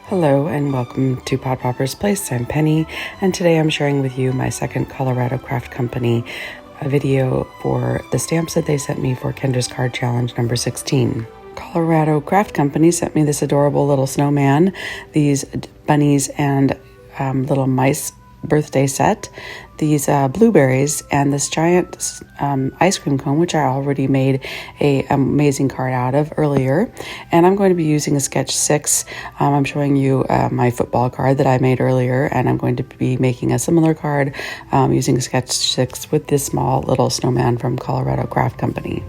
Hello and welcome to Pod Popper's Place. I'm Penny, and today I'm sharing with you my second Colorado Craft Company video for the stamps that they sent me for Kendra's Card Challenge number 16. Colorado Craft Company sent me this adorable little snowman, these bunnies and little mice birthday set, these blueberries, and this giant ice cream cone, which I already made a amazing card out of earlier. And I'm going to be using a sketch 6. I'm showing you my football card that I made earlier, and I'm going to be making a similar card using sketch 6 with this small little snowman from Colorado Craft Company.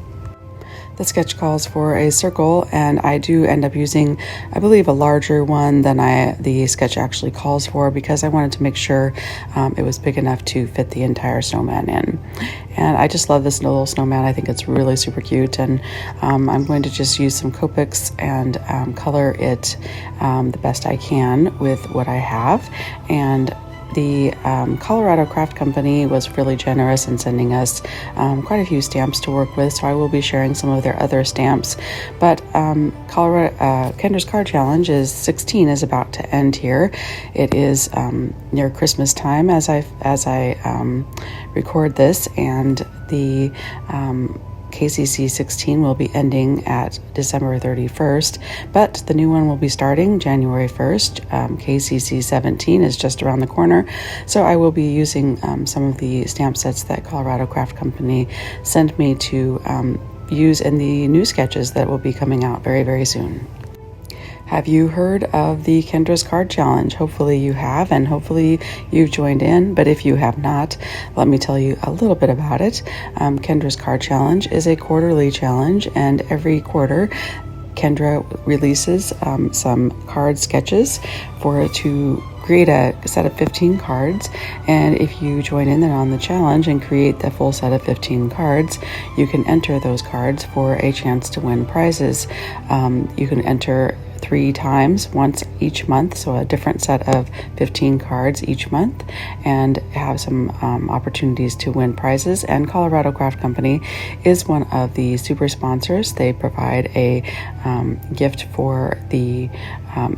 The sketch calls for a circle, and I do end up using, I believe, a larger one than the sketch actually calls for, because I wanted to make sure it was big enough to fit the entire snowman in. And I just love this little snowman. I think it's really super cute, and I'm going to just use some Copics and color it the best I can with what I have. And the Colorado Craft Company was really generous in sending us quite a few stamps to work with, so I will be sharing some of their other stamps. But Kendra's Card Challenge 16 is about to end here. It is near Christmas time as I record this, and the KCC 16 will be ending at December 31st, but the new one will be starting January 1st. KCC 17 is just around the corner, so I will be using some of the stamp sets that Colorado Craft Company sent me to use in the new sketches that will be coming out very, very soon. Have you heard of the Kendra's Card Challenge? Hopefully you have, and hopefully you've joined in. But if you have not, let me tell you a little bit about it. Kendra's Card Challenge is a quarterly challenge, and every quarter Kendra releases some card sketches to create a set of 15 cards. And if you join in on the challenge and create the full set of 15 cards, you can enter those cards for a chance to win prizes. You can enter 3 times, once each month, so a different set of 15 cards each month, and have some opportunities to win prizes. And Colorado Craft Company is one of the super sponsors. They provide a gift for the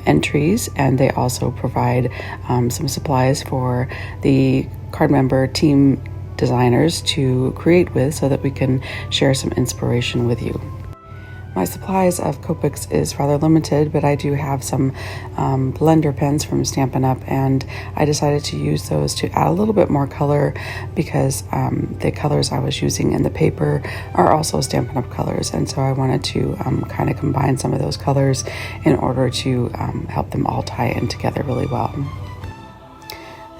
entries, and they also provide some supplies for the card member team designers to create with, so that we can share some inspiration with you. My supplies of Copics is rather limited, but I do have some blender pens from Stampin' Up, and I decided to use those to add a little bit more color, because the colors I was using in the paper are also Stampin' Up colors, and so I wanted to kind of combine some of those colors in order to help them all tie in together really well.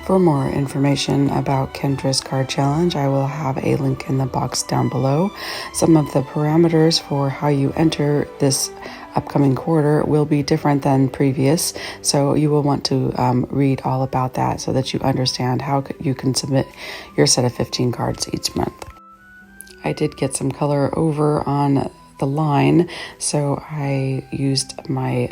For more information about Kendra's Card Challenge, I will have a link in the box down below. Some of the parameters for how you enter this upcoming quarter will be different than previous, so you will want to read all about that so that you understand how you can submit your set of 15 cards each month. I did get some color over on the line, so I used my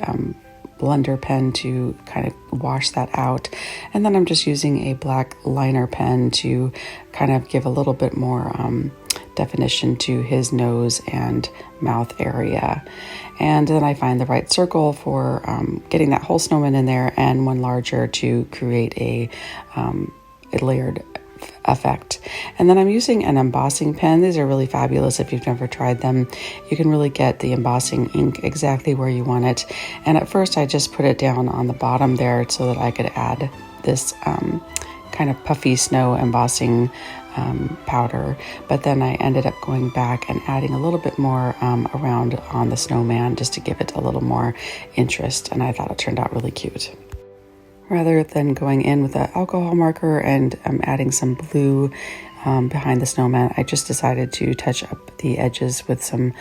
blender pen to kind of wash that out, and then I'm just using a black liner pen to kind of give a little bit more definition to his nose and mouth area. And then I find the right circle for getting that whole snowman in there, and one larger to create a layered effect. And then I'm using an embossing pen. These are really fabulous if you've never tried them. You can really get the embossing ink exactly where you want it. And at first I just put it down on the bottom there so that I could add this kind of puffy snow embossing powder, but then I ended up going back and adding a little bit more around on the snowman just to give it a little more interest, and I thought it turned out really cute. Rather than going in with an alcohol marker and adding some blue behind the snowman, I just decided to touch up the edges with some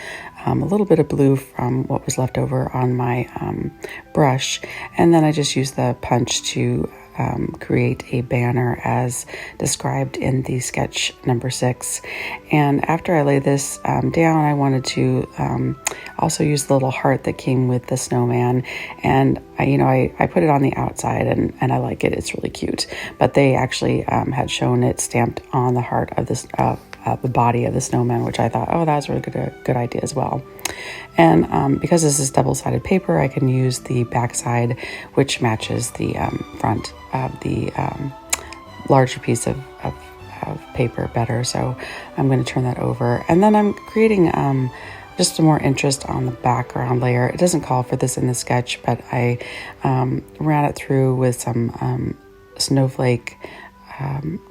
a little bit of blue from what was left over on my brush, and then I just used the punch to create a banner as described in the sketch number 6. And after I lay this down, I wanted to also use the little heart that came with the snowman, and I put it on the outside, and I like it. It's really cute, but they actually had shown it stamped on the heart of this the body of the snowman, which I thought, oh, that's really good idea as well. And because this is double-sided paper, I can use the back side, which matches the front of the larger piece of paper better. So I'm going to turn that over. And then I'm creating just more interest on the background layer. It doesn't call for this in the sketch, but I ran it through with some snowflake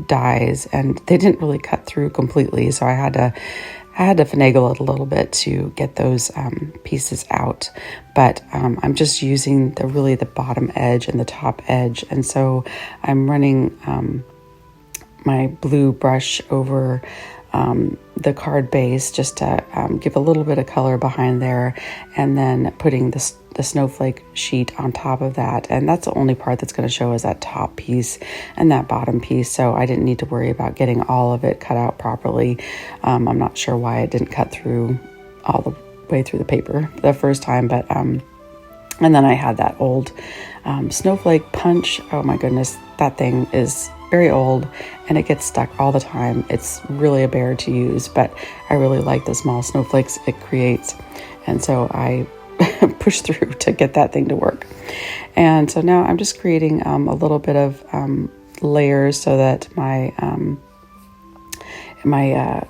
dies, and they didn't really cut through completely. So I had to finagle it a little bit to get those pieces out. But I'm just using the bottom edge and the top edge. And so I'm running my blue brush over the card base just to give a little bit of color behind there, and then putting the snowflake sheet on top of that. And that's the only part that's going to show is that top piece and that bottom piece. So I didn't need to worry about getting all of it cut out properly. I'm not sure why it didn't cut through all the way through the paper the first time, but and then I had that old snowflake punch. Oh my goodness, that thing is very old and it gets stuck all the time. It's really a bear to use, but I really like the small snowflakes it creates. And so I pushed through to get that thing to work. And so now I'm just creating a little bit of layers so that my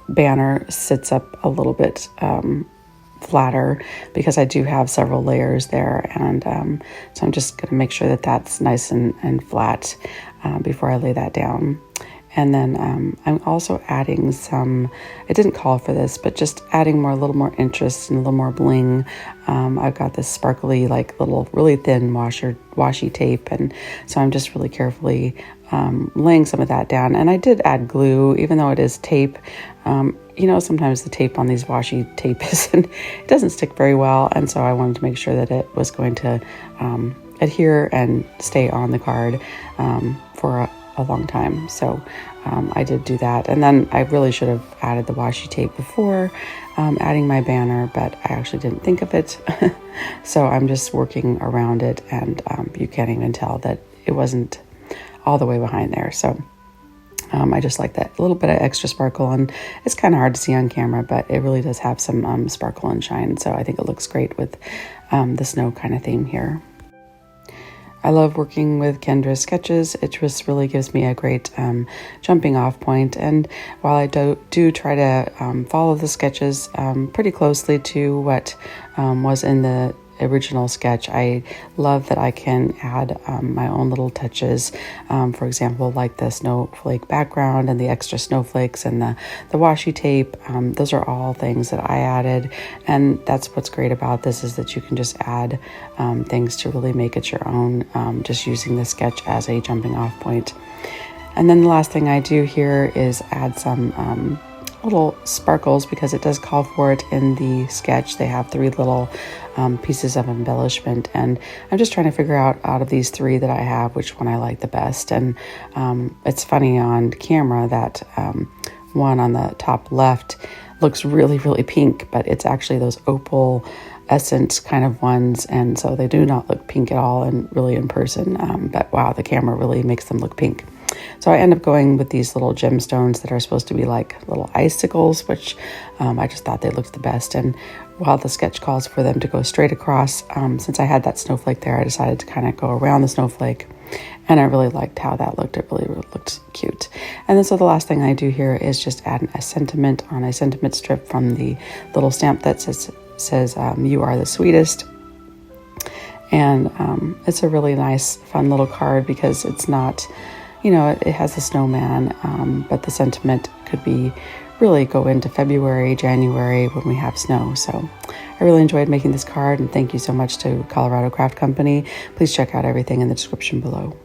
banner sits up a little bit flatter, because I do have several layers there. And so I'm just going to make sure that that's nice and flat before I lay that down. And then I'm also adding some, it didn't call for this, but just adding a little more interest and a little more bling. I've got this sparkly, like little really thin washi tape. And so I'm just really carefully laying some of that down. And I did add glue, even though it is tape. Sometimes the tape on these washi tape it doesn't stick very well. And so I wanted to make sure that it was going to adhere and stay on the card for a long time. So I did do that. And then I really should have added the washi tape before adding my banner, but I actually didn't think of it. So I'm just working around it, and you can't even tell that it wasn't all the way behind there. So I just like that little bit of extra sparkle, and it's kind of hard to see on camera, but it really does have some sparkle and shine. So I think it looks great with the snow kind of theme here. I love working with Kendra's sketches. It just really gives me a great jumping off point. And while I do try to follow the sketches pretty closely to what was in the original sketch, I love that I can add my own little touches. For example, like the snowflake background and the extra snowflakes and the washi tape. Those are all things that I added. And that's what's great about this, is that you can just add things to really make it your own, just using the sketch as a jumping off point. And then the last thing I do here is add some little sparkles, because it does call for it in the sketch. They have 3 little pieces of embellishment, and I'm just trying to figure out of these 3 that I have which one I like the best. And it's funny on camera that one on the top left looks really, really pink, but it's actually those opal essence kind of ones, and so they do not look pink at all and really in person, but wow, the camera really makes them look pink. So I end up going with these little gemstones that are supposed to be like little icicles, which I just thought they looked the best. And while the sketch calls for them to go straight across, since I had that snowflake there, I decided to kind of go around the snowflake. And I really liked how that looked. It really looked cute. And then so the last thing I do here is just add a sentiment on a sentiment strip from the little stamp that says "You are the sweetest." And it's a really nice, fun little card, because it's not, it has a snowman, but the sentiment could be really go into February, January when we have snow. So I really enjoyed making this card, and thank you so much to Colorado Craft Company. Please check out everything in the description below.